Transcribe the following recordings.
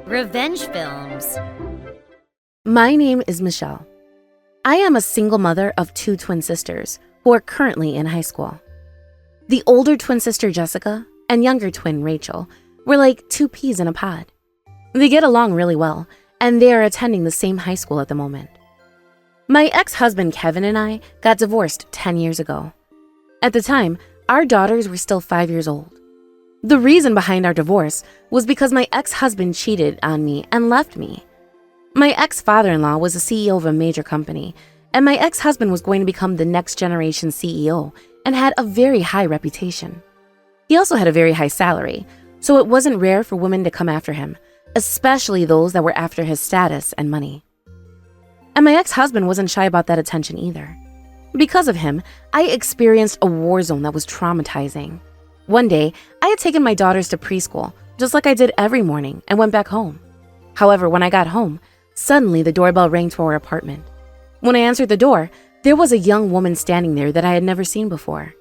Revenge films. My name is Michelle. I am a single mother of 2 twin sisters who are currently in high school. The older twin sister, Jessica, and younger twin, Rachel, were like 2 peas in a pod. They get along really well, and they are attending the same high school at the moment. My ex-husband, Kevin, and I got divorced 10 years ago. At the time, our daughters were still 5 years old. The reason behind our divorce was because my ex-husband cheated on me and left me. My ex-father-in-law was the CEO of a major company, and my ex-husband was going to become the next generation CEO and had a very high reputation. He also had a very high salary, so it wasn't rare for women to come after him, especially those that were after his status and money. And my ex-husband wasn't shy about that attention either. Because of him, I experienced a war zone that was traumatizing. One day, I had taken my daughters to preschool, just like I did every morning, and went back home. However, when I got home, suddenly the doorbell rang to our apartment. When I answered the door, there was a young woman standing there that I had never seen before.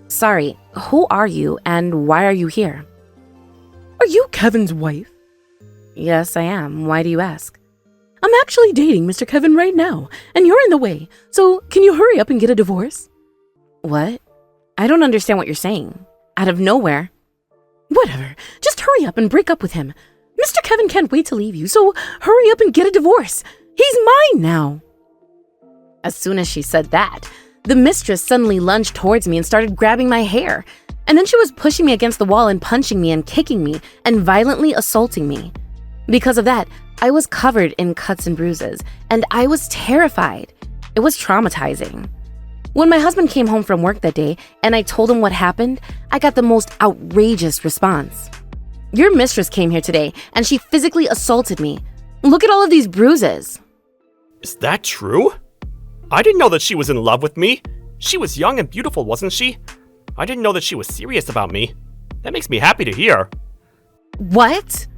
"Sorry, who are you and why are you here?" Are you Kevin's wife? "Yes, I am. Why do you ask?" I'm actually dating Mr. Kevin right now, and you're in the way, so can you hurry up and get a divorce? "What? I don't understand what you're saying. Out of nowhere." Whatever, just hurry up and break up with him. Mr. Kevin can't wait to leave you, so hurry up and get a divorce. He's mine now. As soon as she said that, the mistress suddenly lunged towards me and started grabbing my hair. And then she was pushing me against the wall and punching me and kicking me and violently assaulting me. Because of that, I was covered in cuts and bruises, and I was terrified. It was traumatizing. When my husband came home from work that day and I told him what happened, I got the most outrageous response. "Your mistress came here today and she physically assaulted me. Look at all of these bruises." Is that true? I didn't know that she was in love with me. She was young and beautiful, wasn't she? I didn't know that she was serious about me. That makes me happy to hear. "What?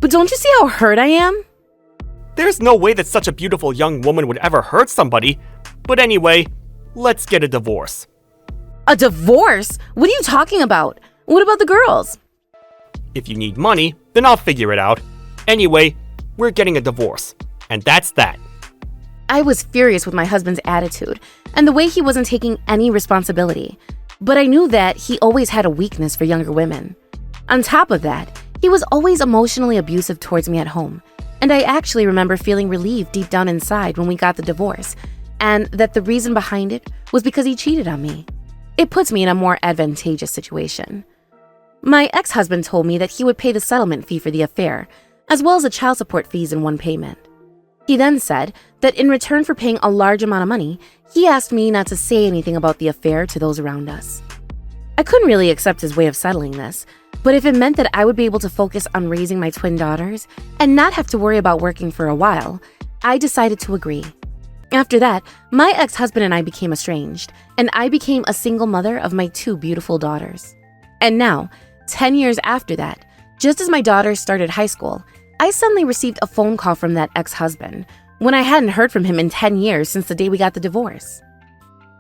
But don't you see how hurt I am?" There's no way that such a beautiful young woman would ever hurt somebody. But anyway, let's get a divorce. "A divorce? What are you talking about? What about the girls?" If you need money, then I'll figure it out. Anyway, we're getting a divorce. And that's that. I was furious with my husband's attitude and the way he wasn't taking any responsibility. But I knew that he always had a weakness for younger women. On top of that, he was always emotionally abusive towards me at home. And I actually remember feeling relieved deep down inside when we got the divorce, and that the reason behind it was because he cheated on me. It puts me in a more advantageous situation. My ex-husband told me that he would pay the settlement fee for the affair, as well as the child support fees in one payment. He then said that in return for paying a large amount of money, he asked me not to say anything about the affair to those around us. I couldn't really accept his way of settling this, but if it meant that I would be able to focus on raising my twin daughters and not have to worry about working for a while, I decided to agree. After that, my ex-husband and I became estranged, and I became a single mother of my 2 beautiful daughters. And now, 10 years after that, just as my daughters started high school, I suddenly received a phone call from that ex-husband when I hadn't heard from him in 10 years since the day we got the divorce.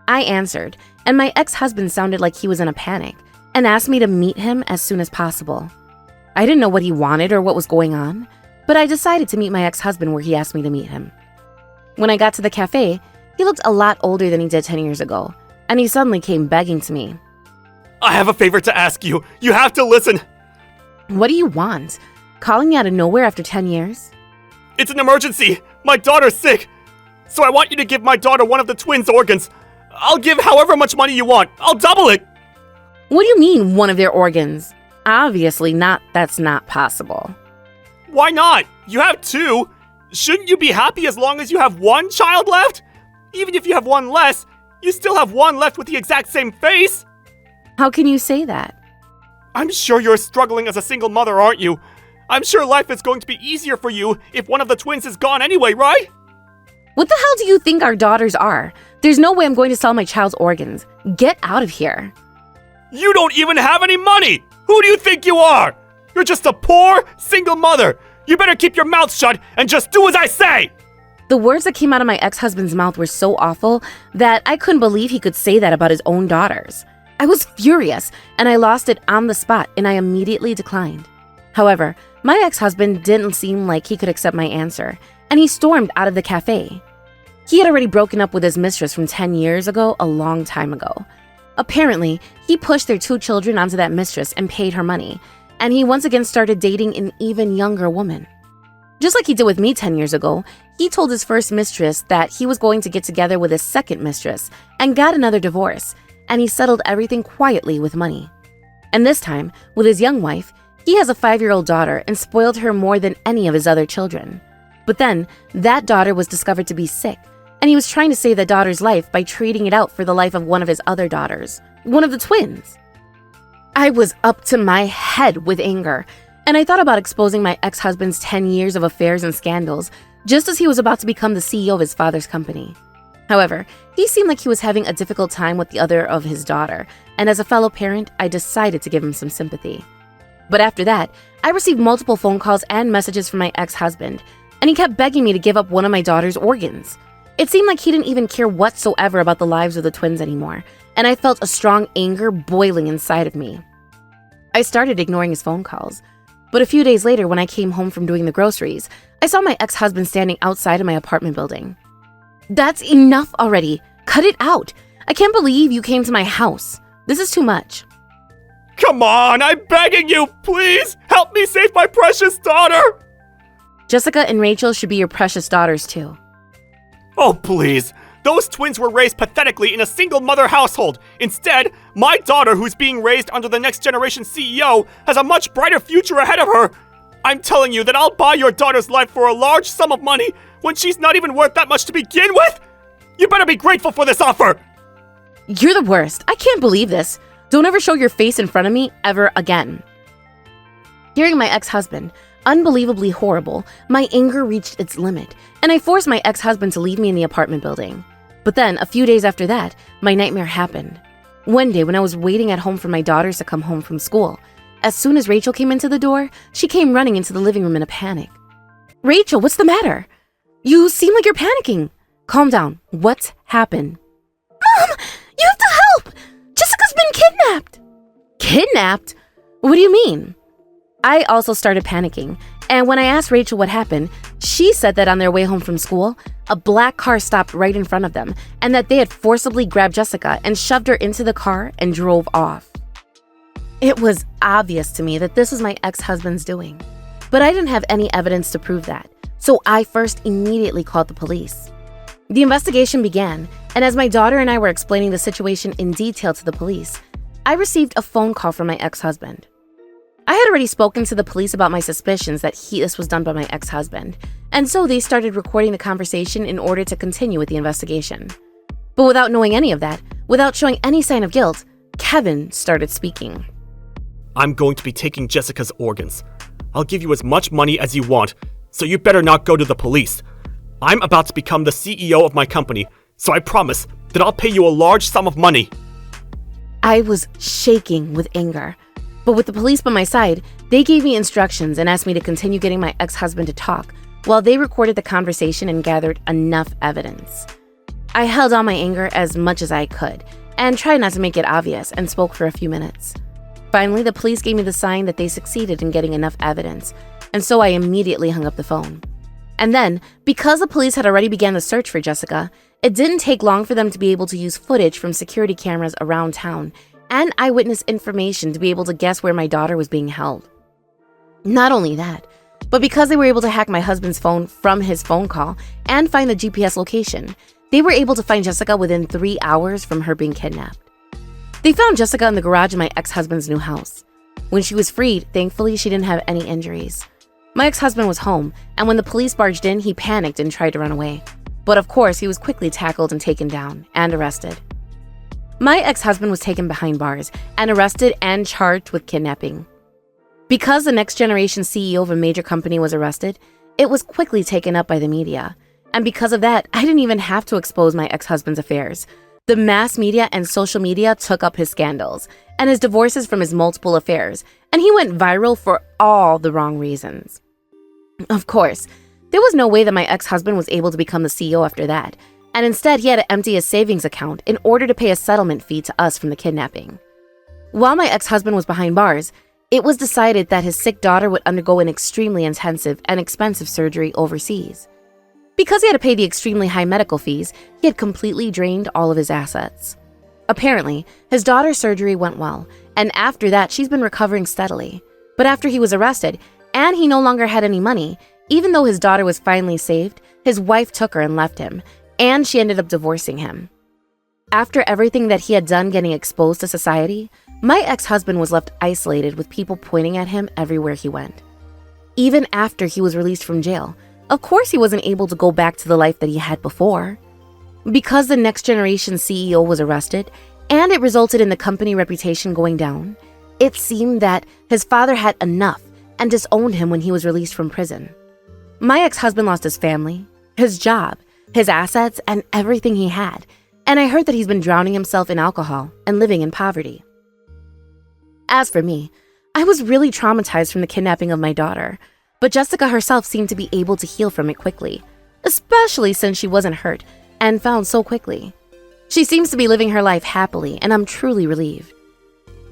I answered, and my ex-husband sounded like he was in a panic and asked me to meet him as soon as possible. I didn't know what he wanted or what was going on, but I decided to meet my ex-husband where he asked me to meet him. When I got to the cafe, he looked a lot older than he did 10 years ago, and he suddenly came begging to me. I have a favor to ask you. You have to listen. "What do you want? Calling me out of nowhere after 10 years?" It's an emergency. My daughter's sick. So I want you to give my daughter one of the twins' organs. I'll give however much money you want. I'll double it. "What do you mean, one of their organs?" Obviously not. That's not possible. Why not? You have 2. Shouldn't you be happy as long as you have 1 child left? Even if you have 1 less, you still have 1 left with the exact same face. How can you say that? I'm sure you're struggling as a single mother, aren't you? I'm sure life is going to be easier for you if one of the twins is gone anyway, right? What the hell do you think our daughters are? There's no way I'm going to sell my child's organs. Get out of here. You don't even have any money! Who do you think you are? You're just a poor, single mother. You better keep your mouth shut and just do as I say! The words that came out of my ex-husband's mouth were so awful that I couldn't believe he could say that about his own daughters. I was furious, and I lost it on the spot, and I immediately declined. However, my ex-husband didn't seem like he could accept my answer, and he stormed out of the cafe. He had already broken up with his mistress from 10 years ago, a long time ago. Apparently, he pushed their 2 children onto that mistress and paid her money, and he once again started dating an even younger woman. Just like he did with me 10 years ago, he told his first mistress that he was going to get together with his second mistress and got another divorce, and he settled everything quietly with money. And this time, with his young wife, he has a 5-year-old daughter and spoiled her more than any of his other children. But then, that daughter was discovered to be sick, and he was trying to save that daughter's life by trading it out for the life of one of his other daughters, one of the twins. I was up to my head with anger, and I thought about exposing my ex-husband's 10 years of affairs and scandals just as he was about to become the CEO of his father's company. However, he seemed like he was having a difficult time with the other of his daughter, and as a fellow parent, I decided to give him some sympathy. But after that, I received multiple phone calls and messages from my ex-husband, and he kept begging me to give up one of my daughter's organs. It seemed like he didn't even care whatsoever about the lives of the twins anymore, and I felt a strong anger boiling inside of me. I started ignoring his phone calls, but a few days later when I came home from doing the groceries, I saw my ex-husband standing outside of my apartment building. "That's enough already. Cut it out. I can't believe you came to my house. This is too much." Come on, I'm begging you, please! Help me save my precious daughter! Jessica and Rachel should be your precious daughters too. Oh, please. Those twins were raised pathetically in a single-mother household. Instead, my daughter, who's being raised under the next generation CEO, has a much brighter future ahead of her. I'm telling you that I'll buy your daughter's life for a large sum of money when she's not even worth that much to begin with. You better be grateful for this offer. You're the worst. I can't believe this. Don't ever show your face in front of me ever again. Hearing my ex-husband, unbelievably horrible, my anger reached its limit, and I forced my ex-husband to leave me in the apartment building. But then, a few days after that, my nightmare happened. One day when I was waiting at home for my daughters to come home from school, as soon as Rachel came into the door, she came running into the living room in a panic. "Rachel, what's the matter? You seem like you're panicking. Calm down. What's happened?" "Mom, you have to help! Jessica's been kidnapped!" "Kidnapped? What do you mean?" I also started panicking, and when I asked Rachel what happened, she said that on their way home from school, a black car stopped right in front of them, and that they had forcibly grabbed Jessica and shoved her into the car and drove off. It was obvious to me that this was my ex-husband's doing, but I didn't have any evidence to prove that, so I first immediately called the police. The investigation began, and as my daughter and I were explaining the situation in detail to the police, I received a phone call from my ex-husband. I had already spoken to the police about my suspicions that this was done by my ex-husband, and so they started recording the conversation in order to continue with the investigation. But without knowing any of that, without showing any sign of guilt, Kevin started speaking. I'm going to be taking Jessica's organs. I'll give you as much money as you want, so you better not go to the police. I'm about to become the CEO of my company, so I promise that I'll pay you a large sum of money. I was shaking with anger, but with the police by my side, they gave me instructions and asked me to continue getting my ex-husband to talk while they recorded the conversation and gathered enough evidence. I held on my anger as much as I could and tried not to make it obvious and spoke for a few minutes. Finally, the police gave me the sign that they succeeded in getting enough evidence, and so I immediately hung up the phone. And then, because the police had already begun the search for Jessica, it didn't take long for them to be able to use footage from security cameras around town and eyewitness information to be able to guess where my daughter was being held. Not only that, but because they were able to hack my husband's phone from his phone call and find the GPS location, they were able to find Jessica within 3 hours from her being kidnapped. They found Jessica in the garage of my ex-husband's new house. When she was freed, thankfully she didn't have any injuries. My ex-husband was home, and when the police barged in, he panicked and tried to run away. But of course, he was quickly tackled and taken down and arrested. My ex-husband was taken behind bars and arrested and charged with kidnapping. Because the next generation CEO of a major company was arrested, it was quickly taken up by the media. And because of that, I didn't even have to expose my ex-husband's affairs. The mass media and social media took up his scandals and his divorces from his multiple affairs, and he went viral for all the wrong reasons. Of course, there was no way that my ex-husband was able to become the CEO after that, and instead he had to empty his savings account in order to pay a settlement fee to us from the kidnapping. While my ex-husband was behind bars, it was decided that his sick daughter would undergo an extremely intensive and expensive surgery overseas. Because he had to pay the extremely high medical fees, he had completely drained all of his assets. Apparently, his daughter's surgery went well, and after that, she's been recovering steadily. But after he was arrested, and he no longer had any money, even though his daughter was finally saved, his wife took her and left him, and she ended up divorcing him. After everything that he had done getting exposed to society, my ex-husband was left isolated with people pointing at him everywhere he went. Even after he was released from jail, of course he wasn't able to go back to the life that he had before. Because the next generation CEO was arrested, and it resulted in the company reputation going down, it seemed that his father had enough and disowned him when he was released from prison. My ex-husband lost his family, his job, his assets, and everything he had, and I heard that he's been drowning himself in alcohol and living in poverty. As for me, I was really traumatized from the kidnapping of my daughter, but Jessica herself seemed to be able to heal from it quickly, especially since she wasn't hurt and found so quickly. She seems to be living her life happily, and I'm truly relieved.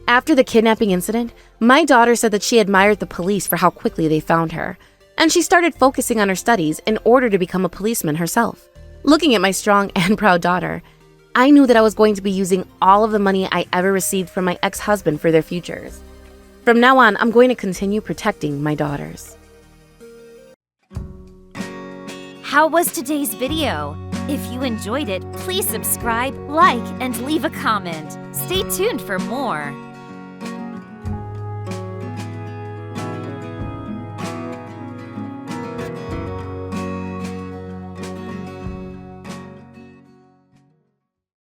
After the kidnapping incident, my daughter said that she admired the police for how quickly they found her, and she started focusing on her studies in order to become a policeman herself. Looking at my strong and proud daughter, I knew that I was going to be using all of the money I ever received from my ex-husband for their futures. From now on, I'm going to continue protecting my daughters. How was today's video? If you enjoyed it, please subscribe, like, and leave a comment. Stay tuned for more.